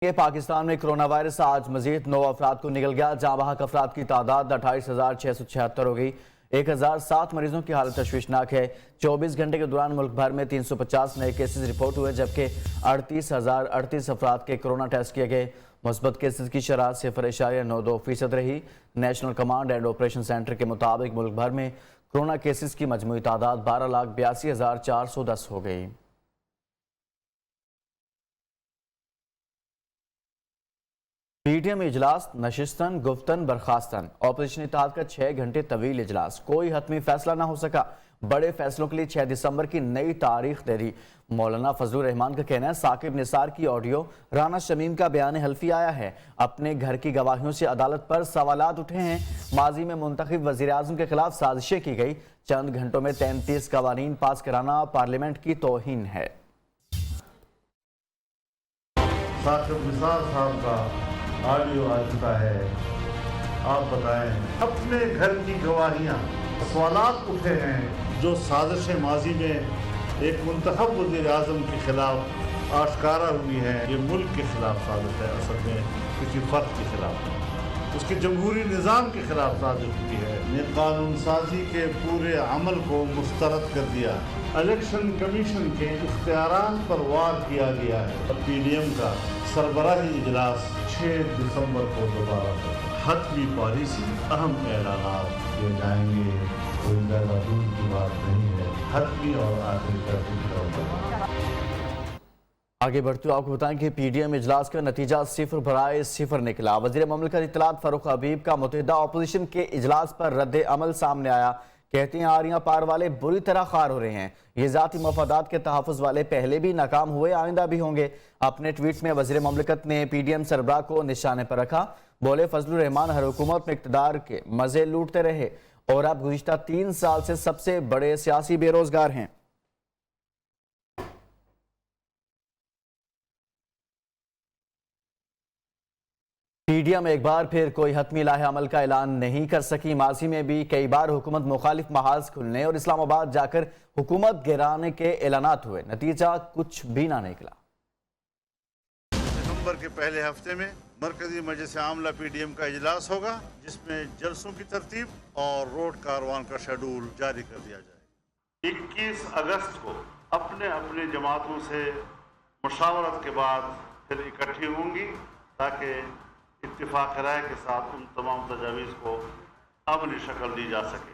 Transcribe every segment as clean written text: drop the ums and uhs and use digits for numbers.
پاکستان میں corona virus آج مزید 9 افراد کو نکل گیا، جہاں بحق افراد کی تعداد 28,676 ہو گئی۔ 1007 مریضوں کی حالت تشویشناک ہے۔ 24 گھنٹے کے دوران ملک بھر میں 350 نئے کیسز رپورٹ ہوئے، جبکہ 38,038 افراد کے کرونا ٹیسٹ کیے گئے۔ مثبت کیسز کی شرح 0.92% رہی۔ National command and operation centre کے مطابق ملک بھر میں کرونا کیسز کی مجموعی تعداد 12,82,410 ہو گئی۔ پی ٹی ایم اجلاس نشستن گفتن برخاستن۔ اپوزیشن اتحاد کا 6 گھنٹے طویل اجلاس، کوئی حتمی فیصلہ نہ ہو سکا۔ بڑے فیصلوں کے لیے 6 دسمبر کی نئی تاریخ دے دی۔ مولانا فضل الرحمان کا کہنا ہے ثاقب نثار کی آڈیو، رانا شمیم کا بیان حلفی آیا ہے، اپنے گھر کی گواہیوں سے عدالت پر سوالات اٹھے ہیں۔ ماضی میں منتخب وزیراعظم کے خلاف سازشیں کی گئی، چند گھنٹوں میں 33 قوانین پاس کرانا پارلیمنٹ کی توہین ہے۔ ثاقب نثار صاحب کا آڈیو آ چکا ہے، آپ بتائیں اپنے گھر کی گواہیاں، سوالات اٹھے ہیں جو سازشیں ماضی میں ایک منتخب وزیر اعظم کے خلاف آشکارا ہوئی ہیں، یہ ملک کے خلاف سازش ہے، اصل میں کسی فرد کے خلاف، اس کے جمہوری نظام کے خلاف سازش ہوئی ہے۔ نے قانون سازی کے پورے عمل کو مسترد کر دیا، الیکشن کمیشن کے اختیارات پر وار کیا گیا ہے۔ پی ڈی ایم کا سربراہی اجلاس 6 دسمبر کو دوبارہ حتمی پالیسی، اہم اعلانات کیے جائیں گے، کوئی زیادہ دور کی بات نہیں ہے، حتمی اور آخری کا۔ آگے بڑھتے ہوئے آپ کو بتائیں کہ پی ڈی ایم اجلاس کا نتیجہ 0 نکلا۔ وزیر مملکت اطلاعات فاروق حبیب کا متحدہ اپوزیشن کے اجلاس پر رد عمل سامنے آیا۔ کہتے ہیں آریاں پار والے بری طرح خار ہو رہے ہیں، یہ ذاتی مفادات کے تحفظ والے پہلے بھی ناکام ہوئے، آئندہ بھی ہوں گے۔ اپنے ٹویٹ میں وزیر مملکت نے پی ڈی ایم سربراہ کو نشانے پر رکھا، بولے فضل الرحمان ہر حکومت میں اقتدار کے مزے لوٹتے رہے اور اب گزشتہ 3 سال سے سب سے بڑے سیاسی بے روزگار ہیں۔ پی ڈی ایم ایک بار پھر کوئی حتمی لاہے عمل کا اعلان نہیں کر سکی۔ ماضی میں بھی کئی بار حکومت مخالف محاذ کھلنے اور اسلام آباد جا کر حکومت گرانے کے اعلانات ہوئے، نتیجہ کچھ بھی نہ نکلا۔ نومبر کے پہلے ہفتے میں مرکزی مجلس عاملہ پی ڈی ایم کا اجلاس ہوگا، جس میں جلسوں کی ترتیب اور روڈ کاروان کا شیڈول جاری کر دیا جائے۔ 21 اگست کو اپنے اپنے جماعتوں سے مشاورت کے بعد پھر اکٹھی ہوں گی، تاکہ اتفاق رائے کے ساتھ ان تمام تجاویز کو عملی شکل دی جا سکے۔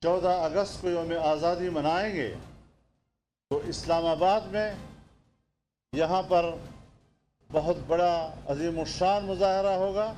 14 اگست کو یوم آزادی منائیں گے تو اسلام آباد میں یہاں پر بہت بڑا عظیم الشان مظاہرہ ہوگا۔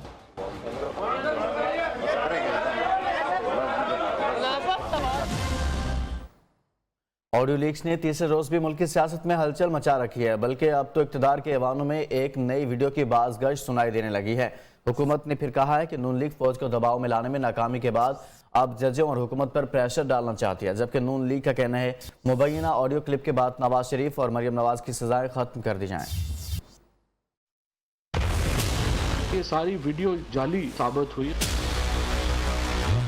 آڈیو لیکس نے تیسرے روز بھی ملک کی سیاست میں ہلچل مچا رکھی ہے، بلکہ اب تو اقتدار کے ایوانوں میں ایک نئی ویڈیو کی باز گشت سنائی دینے لگی ہے۔ حکومت نے پھر کہا ہے کہ نون لیگ فوج کو دباؤ میں لانے میں ناکامی کے بعد اب ججوں اور حکومت پر پریشر ڈالنا چاہتی ہے، جبکہ نون لیگ کا کہنا ہے مبینہ آڈیو کلپ کے بعد نواز شریف اور مریم نواز کی سزائیں ختم کر دی جائیں۔ یہ ساری ویڈیو جعلی ثابت ہوئی،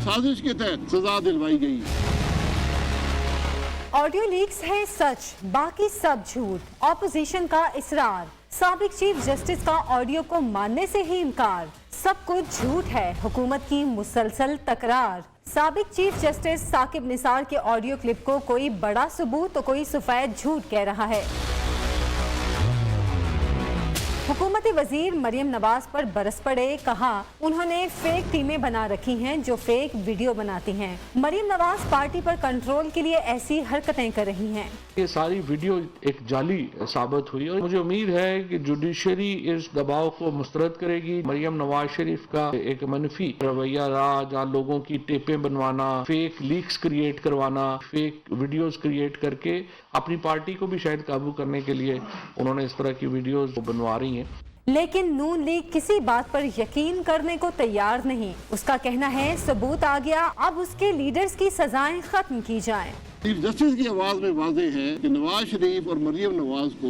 سازش کے تحت سزا دلوائی گئی۔ آڈیو لیکس ہے سچ، باقی سب جھوٹ، اپوزیشن کا اصرار، سابق چیف جسٹس کا آڈیو کو ماننے سے ہی انکار، سب کچھ جھوٹ ہے، حکومت کی مسلسل تکرار۔ سابق چیف جسٹس ثاقب نثار کے آڈیو کلپ کو کوئی بڑا ثبوت تو کوئی سفید جھوٹ کہہ رہا ہے۔ حکومت وزیر مریم نواز پر برس پڑے، کہا انہوں نے فیک ٹیمیں بنا رکھی ہیں جو فیک ویڈیو بناتی ہیں۔ مریم نواز پارٹی پر کنٹرول کے لیے ایسی حرکتیں کر رہی ہیں۔ یہ ساری ویڈیو ایک جعلی ثابت ہوئی اور مجھے امید ہے کہ جوڈیشری اس دباؤ کو مسترد کرے گی۔ مریم نواز شریف کا ایک منفی رویہ رہا، جہاں لوگوں کی ٹیپیں بنوانا، فیک لیکس کریٹ کروانا، فیک ویڈیوز کریٹ کر کے اپنی پارٹی کو بھی شاید قابو کرنے کے لیے انہوں نے اس طرح کی ویڈیوز بنوا رہی ہیں۔ لیکن نون لیگ کسی بات پر یقین کرنے کو تیار نہیں۔ اس کا کہنا ہے ثبوت آ گیا، اب اس کے لیڈرز کی سزائیں ختم کی جائیں۔ چیف جسٹس کی آواز میں واضح ہے کہ نواز شریف اور مریم نواز کو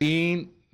3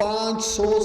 500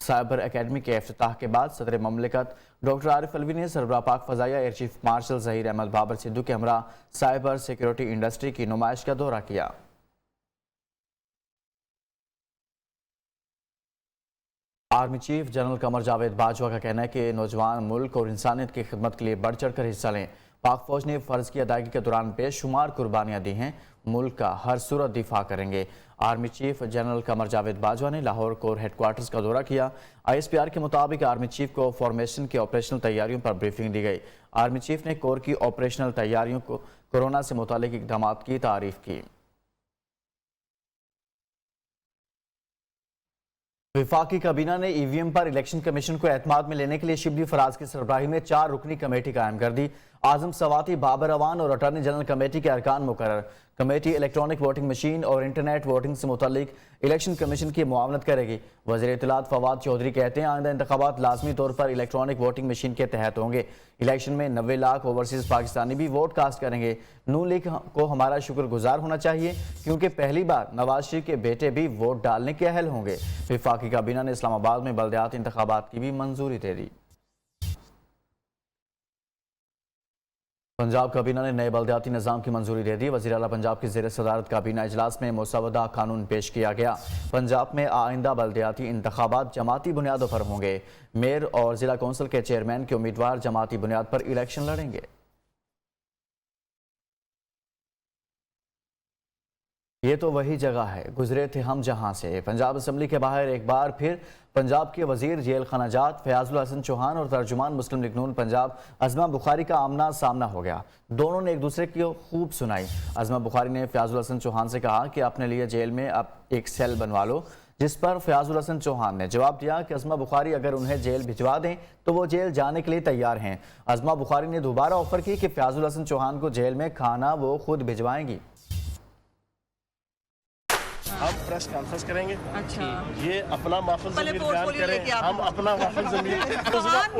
سائبر اکیڈمی کے افتتاح کے بعد صدر مملکت ڈاکٹر عارف الوی نے سربراہ پاک فضائیہ air chief marshal Zaheer Ahmed Babar Sidhu کے ہمراہ سائبر سیکیورٹی انڈسٹری کی نمائش کا دورہ کیا۔ Army chief general Qamar Javed Bajwa کا کہنا ہے کہ نوجوان ملک اور انسانیت کی خدمت کے لیے بڑھ چڑھ کر حصہ لیں۔ پاک فوج نے فرض کی ادائیگی کے دوران بے شمار قربانیاں دی ہیں، ملک کا ہر صورت دفاع کریں گے۔ Army chief general Qamar Javed Bajwa نے لاہور کور ہیڈ کوارٹرز کا دورہ کیا۔ ISPR کے مطابق آرمی چیف کو فارمیشن کی آپریشنل تیاریوں پر بریفنگ دی گئی۔ آرمی چیف نے کور کی آپریشنل تیاریوں کو کورونا سے متعلق اقدامات کی تعریف کی۔ وفاقی کابینہ نے EVM پر الیکشن کمیشن کو اعتماد میں لینے کے لیے شبلی فراز کی سربراہی میں 4 رکنی کمیٹی قائم کر دی۔ اعظم سواتی، بابر اوان اور اٹارنی جنرل کمیٹی کے ارکان مقرر۔ کمیٹی الیکٹرانک ووٹنگ مشین اور انٹرنیٹ ووٹنگ سے متعلق الیکشن کمیشن کی معاونت کرے گی۔ وزیر اطلاعات فواد چودھری کہتے ہیں آئندہ انتخابات لازمی طور پر الیکٹرانک ووٹنگ مشین کے تحت ہوں گے۔ الیکشن میں 90 لاکھ اوورسیز پاکستانی بھی ووٹ کاسٹ کریں گے۔ نون لیگ کو ہمارا شکر گزار ہونا چاہیے کیونکہ پہلی بار نواز شریف کے بیٹے بھی ووٹ ڈالنے کے اہل ہوں گے۔ وفاقی کابینہ نے اسلام آباد میں بلدیاتی انتخابات کی بھی منظوری دے دی۔ پنجاب کابینہ نے نئے بلدیاتی نظام کی منظوری دے دی۔ وزیر اعلیٰ پنجاب کی زیر صدارت کابینہ اجلاس میں مسودہ قانون پیش کیا گیا۔ پنجاب میں آئندہ بلدیاتی انتخابات جماعتی بنیادوں پر ہوں گے۔ میئر اور ضلع کونسل کے چیئرمین کے امیدوار جماعتی بنیاد پر الیکشن لڑیں گے۔ یہ تو وہی جگہ ہے، گزرے تھے ہم جہاں سے۔ پنجاب اسمبلی کے باہر ایک بار پھر پنجاب کے وزیر جیل خانہ جات فیاض الحسن چوہان اور ترجمان مسلم لیگ نون پنجاب عظمہ بخاری کا آمنا سامنا ہو گیا۔ دونوں نے ایک دوسرے کی خوب سنائی۔ عظمہ بخاری نے فیاض الحسن چوہان سے کہا کہ اپنے لیے جیل میں اب ایک سیل بنوا لو، جس پر فیاض الحسن چوہان نے جواب دیا کہ عظمہ بخاری اگر انہیں جیل بھجوا دیں تو وہ جیل جانے کے لیے تیار ہیں۔ عظمہ بخاری نے دوبارہ آفر کی کہ فیاض الحسن چوہان کو جیل میں کھانا وہ خود بھجوائیں گی۔ ہم پریس کانفرنس کریں گے۔ اچھا، یہ اپنا محفل ضمیر بیان کریں، ہم اپنا محفل ضمیر۔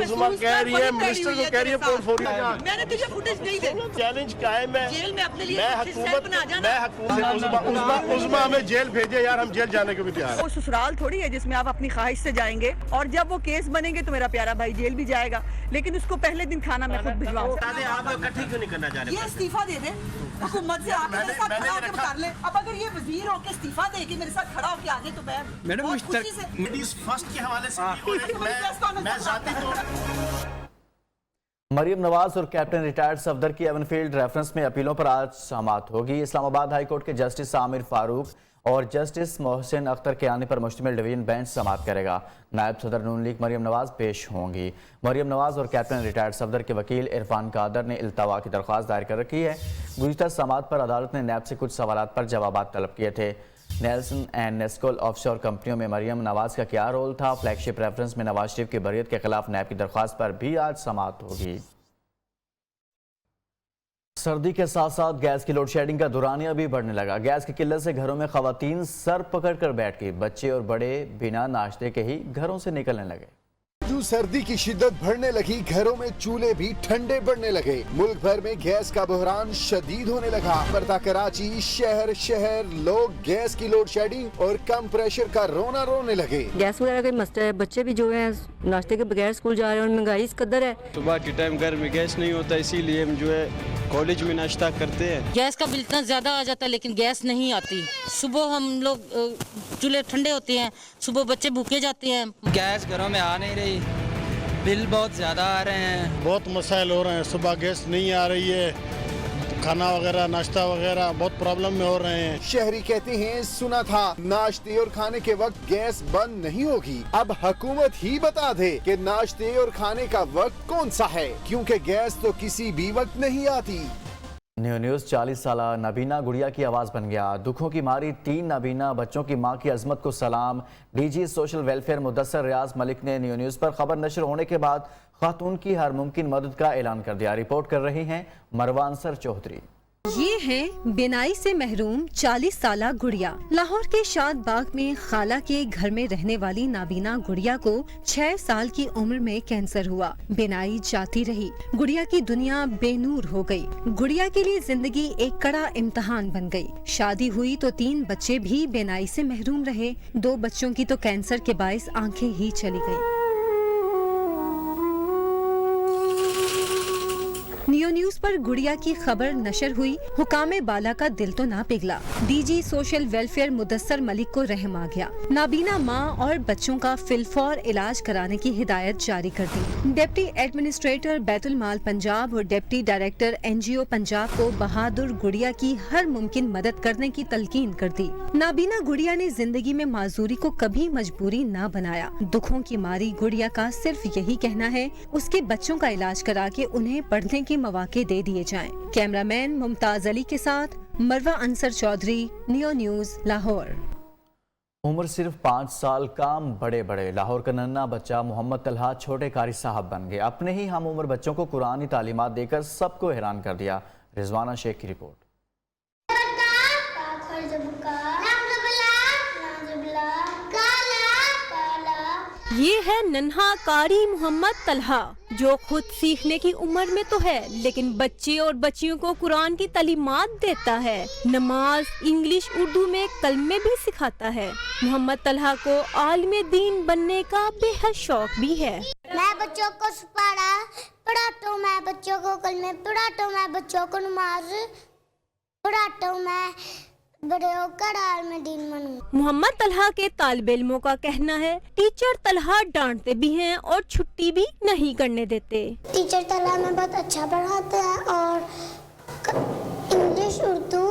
عظمہ کہہ رہی ہے، منسٹر کو کہہ رہی ہے پورٹ فولیو۔ میں نے تجھے فوٹیج نہیں دے چیلنج قائم ہے، جیل میں اپنے لیے میں حکومت عظمہ ہمیں جیل بھیجے یار، ہم جیل جانے کو بھی تیار ہیں۔ وہ سسرال تھوڑی ہے جس میں آپ اپنی خواہش سے جائیں گے، اور جب وہ کیس بنیں گے تو میرا پیارا بھائی جیل بھی جائے گا، لیکن اس کو پہلے دن کھانا میں خود بھجواؤں گا۔ آپ اکٹھی کیوں نہیں کرنا چاہ رہے؟ یہ استعفیٰ دے دیں حکومت سے، آپ میرے ساتھ کھڑا ہو کے کر لیں۔ اب اگر یہ وزیر ہو کے استعفیٰ دے کے میرے ساتھ کھڑا ہو کے آگے تو میں بہت خوشی سے لیڈیز فرسٹ کے حوالے سے میں ذاتی طور مریم نواز اور کیپٹن ریٹائرڈ صفدر کی ایون فیلڈ ریفرنس میں اپیلوں پر آج سماعت ہوگی۔ اسلام آباد ہائی کورٹ کے جسٹس عامر فاروق اور جسٹس محسن اختر کے آنے پر مشتمل ڈویژن بینچ سماعت کرے گا۔ نائب صدر نون لیگ مریم نواز پیش ہوں گی۔ مریم نواز اور کیپٹن ریٹائرڈ صفدر کے وکیل عرفان قادر نے التوا کی درخواست دائر کر رکھی ہے۔ گزشتہ سماعت پر عدالت نے نیب سے کچھ سوالات پر جوابات طلب کیے تھے۔ نیلسن اینڈ نیسکول آف شور کمپنیوں میں مریم نواز کا کیا رول تھا؟ فلیگ شپ ریفرنس میں نواز شریف کی بریت کے خلاف نیب کی درخواست پر بھی آج سماعت ہوگی۔ سردی کے ساتھ ساتھ گیس کی لوڈ شیڈنگ کا دورانیہ بھی بڑھنے لگا۔ گیس کی قلت سے گھروں میں خواتین سر پکڑ کر بیٹھ گئی، بچے اور بڑے بنا ناشتے کے ہی گھروں سے نکلنے لگے۔ جو سردی کی شدت بڑھنے لگی، گھروں میں چولہے بھی ٹھنڈے پڑنے لگے۔ ملک بھر میں گیس کا بحران شدید ہونے لگا۔ برتا کراچی شہر لوگ گیس کی لوڈ شیڈنگ اور کم پریشر کا رونے لگے۔ گیس وغیرہ کا مسئلہ ہے، بچے بھی جو ہیں ناشتے کے بغیر اسکول جا رہے ہیں، اور مہنگائی اس قدر ہے۔ صبح کے ٹائم گھر میں گیس نہیں ہوتا، اسی لیے ہم جو ہے کالج میں ناشتہ کرتے ہیں۔ گیس کا بل اتنا زیادہ آ جاتا ہے لیکن گیس نہیں آتی۔ صبح ہم لوگ چولہے ٹھنڈے ہوتے ہیں، صبح بچے بھوکے جاتے ہیں۔ گیس گھروں میں آ نہیں رہی، بل بہت زیادہ آ رہے ہیں، بہت مسائل ہو رہے ہیں۔ صبح گیس نہیں آ رہی ہے، کھانا وغیرہ ناشتہ وغیرہ بہت پرابلم میں ہو رہے ہیں۔ شہری کہتے ہیں سنا تھا ناشتے اور کھانے کے وقت گیس بند نہیں ہوگی، اب حکومت ہی بتا دے کہ ناشتے اور کھانے کا وقت کون سا ہے، کیونکہ گیس تو کسی بھی وقت نہیں آتی۔ نیو نیوز 40 سالہ نبینہ گڑیا کی آواز بن گیا۔ دکھوں کی ماری 3 نابینا بچوں کی ماں کی عظمت کو سلام۔ D G social welfare Mudassir Riaz Malik نے نیو نیوز پر خبر نشر ہونے کے بعد خاتون کی ہر ممکن مدد کا اعلان کر دیا۔ رپورٹ کر رہی ہیں مروان سر چودھری۔ یہ ہے بینائی سے محروم 40 سالہ گڑیا۔ لاہور کے شاد باغ میں خالہ کے گھر میں رہنے والی نابینا گڑیا کو 6 سال کی عمر میں کینسر ہوا۔ بینائی جاتی رہی، گڑیا کی دنیا بے نور ہو گئی۔ گڑیا کے لیے زندگی ایک کڑا امتحان بن گئی۔ شادی ہوئی تو 3 بچے بھی بینائی سے محروم رہے۔ 2 بچوں کی تو کینسر کے باعث آنکھیں ہی چلی گئی۔ نیو نیوز پر گڑیا کی خبر نشر ہوئی، حکام بالا کا دل تو نہ پگھلا۔ D G social welfare Mudassir Malik کو رحم آ گیا، نابینا ماں اور بچوں کا فی الفور علاج کرانے کی ہدایت جاری کر دی۔ ڈپٹی ایڈمنسٹریٹر بیت المال پنجاب اور ڈپٹی ڈائریکٹر NGO پنجاب کو بہادر گڑیا کی ہر ممکن مدد کرنے کی تلقین کر دی۔ نابینا گڑیا نے زندگی میں معذوری کو کبھی مجبوری نہ بنایا۔ دکھوں کی ماری گڑیا کا صرف یہی کہنا ہے اس کے بچوں کا علاج کرا کے انہیں پڑھنے کے مواقع دے دیے جائیں۔ کیمرہ مین ممتاز علی کے ساتھ مروہ انصر چودھری، نیو نیوز، لاہور۔ عمر صرف 5 سال، کام بڑے بڑے۔ لاہور کا ننھا بچہ محمد طلحہ چھوٹے قاری صاحب بن گئے۔ اپنے ہی ہم عمر بچوں کو قرآنی تعلیمات دے کر سب کو حیران کر دیا۔ رضوانہ شیخ کی رپورٹ۔ یہ ہے ننھا قاری محمد طلحہ، جو خود سیکھنے کی عمر میں تو ہے لیکن بچے اور بچیوں کو قرآن کی تعلیمات دیتا ہے۔ نماز، انگلش، اردو میں کلمے بھی سکھاتا ہے۔ محمد طلحہ کو عالم دین بننے کا بے حد شوق بھی ہے۔ میں بچوں کو پڑھاتا ہوں، میں بچوں کو کلمے پڑھاتا ہوں، میں بچوں کو نماز پڑھاتا ہوں، میں بڑے ہو کر عالم دین بنوں۔ محمد طلحہ کے طالب علموں کا کہنا ہے ٹیچر طلحہ ڈانٹتے بھی ہیں اور چھٹی بھی نہیں کرنے دیتے۔ ٹیچر طلحہ میں بہت اچھا پڑھاتے ہیں اور انگلش، اردو،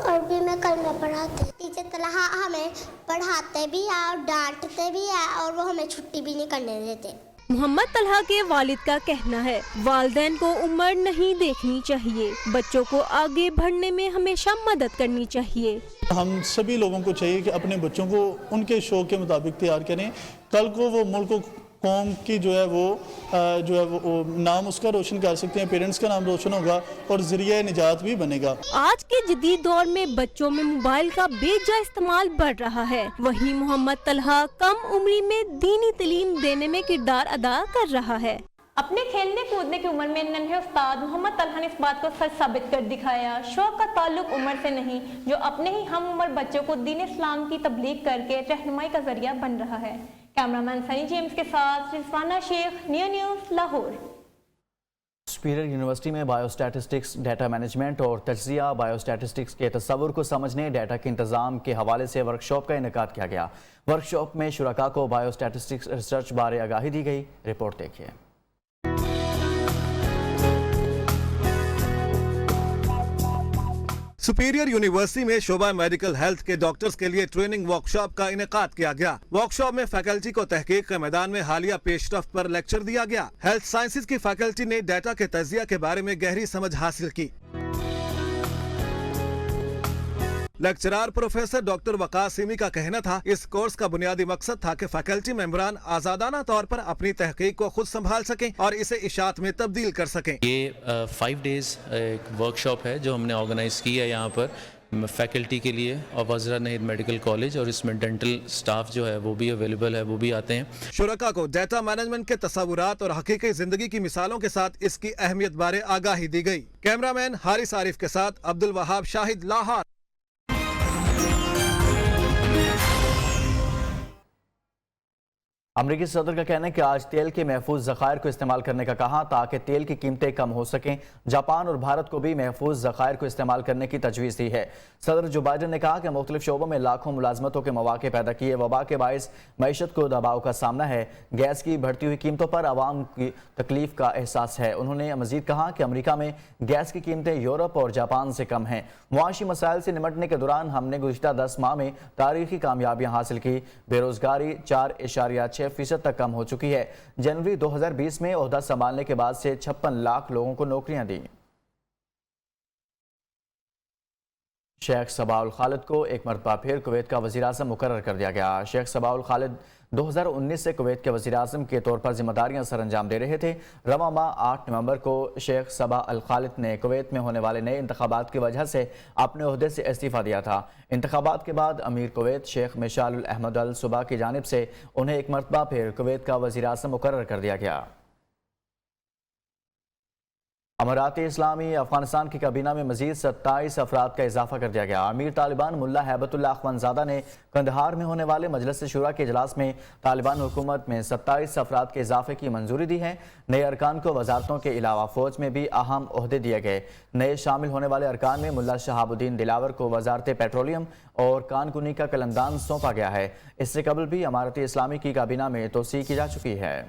عربی میں کلمے پڑھاتے ہیں۔ ٹیچر طلحہ ہمیں پڑھاتے بھی ہیں اور ڈانٹتے بھی ہیں اور وہ ہمیں چھٹی بھی نہیں کرنے دیتے۔ محمد طلحہ کے والد کا کہنا ہے والدین کو عمر نہیں دیکھنی چاہیے، بچوں کو آگے بڑھنے میں ہمیشہ مدد کرنی چاہیے۔ ہم سبھی لوگوں کو چاہیے کہ اپنے بچوں کو ان کے شوق کے مطابق تیار کریں، کل کو وہ ملک و قوم کی جو ہے وہ نام اس کا روشن کر سکتے ہیں، پیرنٹس کا نام روشن ہوگا اور ذریعہ نجات بھی بنے گا۔ آج کے جدید دور میں بچوں میں موبائل کا بے جا استعمال بڑھ رہا ہے، وہیں محمد طلحہ کم عمری میں دینی تعلیم دینے میں کردار ادا کر رہا ہے۔ اپنے کھیلنے کودنے کی عمر میں ننھے استاد محمد طلحہ نے اس بات کو سچ ثابت کر دکھایا۔ شوق کا تعلق عمر سے نہیں، جو اپنے ہی ہم عمر بچوں کو دین اسلام کی تبلیغ کر کے رہنمائی کا ذریعہ بن رہا ہے۔ کیمرامین سنی جیمز کے ساتھ رضوانہ شیخ، new news, Lahore. Superior university میں بائیو سٹیٹسٹکس، ڈیٹا مینجمنٹ اور تجزیہ، بائیو سٹیٹسٹکس کے تصور کو سمجھنے، ڈیٹا کے انتظام کے حوالے سے ورکشاپ کا انعقاد کیا گیا۔ ورکشاپ میں شرکاء کو بائیو سٹیٹسٹکس ریسرچ بارے آگاہی دی گئی۔ رپورٹ دیکھیے۔ سپیریئر یونیورسٹی میں شعبہ میڈیکل ہیلتھ کے ڈاکٹرز کے لیے ٹریننگ ورکشاپ کا انعقاد کیا گیا۔ ورکشاپ میں فیکلٹی کو تحقیق کے میدان میں حالیہ پیش رفت پر لیکچر دیا گیا۔ ہیلتھ سائنسز کی فیکلٹی نے ڈیٹا کے تجزیہ کے بارے میں گہری سمجھ حاصل کی۔ لیکچرار پروفیسر ڈاکٹر وقاص سیمی کا کہنا تھا اس کورس کا بنیادی مقصد تھا کہ فیکلٹی ممبران آزادانہ طور پر اپنی تحقیق کو خود سنبھال سکیں اور اسے اشاعت میں تبدیل کر سکیں۔ یہ 5 ڈیز ایک ورکشاپ ہے جو ہم نے آرگنائز کی ہے یہاں پر فیکلٹی کے لیے اور وزرا نہید میڈیکل کالج، اور اس میں ڈینٹل سٹاف جو ہے وہ بھی اویلیبل ہے، وہ بھی آتے ہیں۔ شرکاء کو ڈیٹا مینجمنٹ کے تصورات اور حقیقی زندگی کی مثالوں کے ساتھ اس کی اہمیت بارے آگاہی دی گئی۔ کیمرہ مین حارث عارف کے ساتھ عبد الوہاب شاہد، لاہور۔ امریکی صدر کا کہنا ہے کہ آج تیل کے محفوظ ذخائر کو استعمال کرنے کا کہا تاکہ تیل کی قیمتیں کم ہو سکیں۔ جاپان اور بھارت کو بھی محفوظ ذخائر کو استعمال کرنے کی تجویز دی ہے۔ صدر جو بائیڈن نے کہا کہ مختلف شعبوں میں لاکھوں ملازمتوں کے مواقع پیدا کیے۔ وبا کے باعث معیشت کو دباؤ کا سامنا ہے، گیس کی بڑھتی ہوئی قیمتوں پر عوام کی تکلیف کا احساس ہے۔ انہوں نے مزید کہا کہ امریکہ میں گیس کی قیمتیں یورپ اور جاپان سے کم ہیں۔ معاشی مسائل سے نمٹنے کے دوران ہم نے گزشتہ 10 ماہ میں تاریخی کامیابیاں حاصل کی۔ بے روزگاری 4.6% تک کم ہو چکی ہے۔ جنوری 2020 میں عہدہ سنبھالنے کے بعد سے 56 لاکھ لوگوں کو نوکریاں دیں۔ شیخ صباح الخالد کو ایک مرتبہ پھر کویت کا وزیر اعظم مقرر کر دیا گیا۔ شیخ صباح الخالد 2019 سے کویت کے وزیر اعظم کے طور پر ذمہ داریاں سر انجام دے رہے تھے۔ رواں ماہ 8 نومبر کو شیخ صبا الخالد نے کویت میں ہونے والے نئے انتخابات کی وجہ سے اپنے عہدے سے استعفیٰ دیا تھا۔ انتخابات کے بعد امیر کویت شیخ مشال الاحمد الصبا کی جانب سے انہیں ایک مرتبہ پھر کویت کا وزیر اعظم مقرر کر دیا گیا۔ امارات اسلامی افغانستان کی کابینہ میں مزید 27 افراد کا اضافہ کر دیا گیا۔ امیر طالبان ملا ہیبت اللہ اخوندزادہ نے قندھار میں ہونے والے مجلس شورا کے اجلاس میں طالبان حکومت میں 27 افراد کے اضافے کی منظوری دی ہے۔ نئے ارکان کو وزارتوں کے علاوہ فوج میں بھی اہم عہدے دیے گئے۔ نئے شامل ہونے والے ارکان میں ملا شہاب الدین دلاور کو وزارت پیٹرولیم اور کان کنی کا قلمدان سونپا گیا ہے۔ اس سے قبل بھی امارت اسلامی کی کابینہ میں توسیع کی جا چکی ہے۔